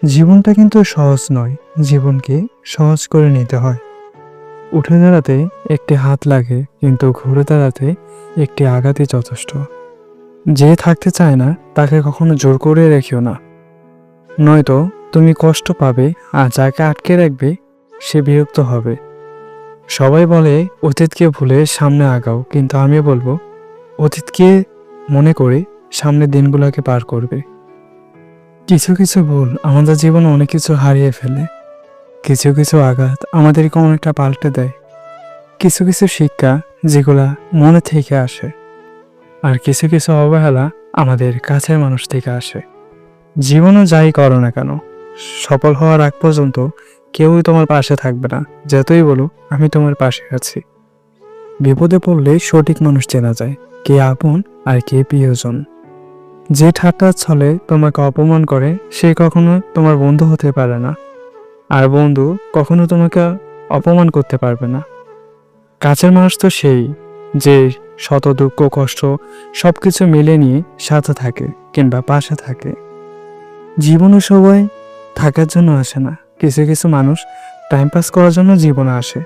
জীবনটা কিন্তু সহজ নয়, জীবনকে সহজ করে নিতে হয়। উঠে দাঁড়াতে একটি হাত লাগে, কিন্তু ঘুরে দাঁড়াতে একটি আঘাতই যথেষ্ট। যে থাকতে চায় না তাকে কখনো জোর করে রেখিও না, নয়তো তুমি কষ্ট পাবে, আর যাকে আটকে রাখবে সে বিরক্ত হবে। সবাই বলে অতীতকে ভুলে সামনে আগাও, কিন্তু আমি বলবো অতীতকে মনে করে সামনের দিনগুলোকে পার করবে। কিছু কিছু ভুল আমাদের জীবনে অনেক কিছু হারিয়ে ফেলে, কিছু কিছু আঘাত আমাদেরকে অনেকটা পাল্টে দেয়, কিছু কিছু শিক্ষা যেগুলা মনে থেকে আসে, আর কিছু কিছু অবহেলা আমাদের কাছের মানুষ থেকে আসে। জীবনও যাই করো না কেন, সফল হওয়ার আগ পর্যন্ত কেউই তোমার পাশে থাকবে না। যতই বলো আমি তোমার পাশে আছি, বিপদে পড়লে সঠিক মানুষ চেনা যায়, কে আপন আর কে প্রিয়জন। যে ঠাট্টার ছলে তোমাকে অপমান করে সে কখনো তোমার বন্ধু হতে পারে না, আর বন্ধু কখনো তোমাকে অপমান করতে পারবে না। কাছের মানুষ তো সেই যে শত দুঃখ কষ্ট সবকিছু মিলে নিয়ে সাথে থাকে কিংবা পাশে থাকে। জীবনে সবাই থাকার জন্য আসে না, কিছু কিছু মানুষ টাইম পাস করার জন্য জীবনে আসে।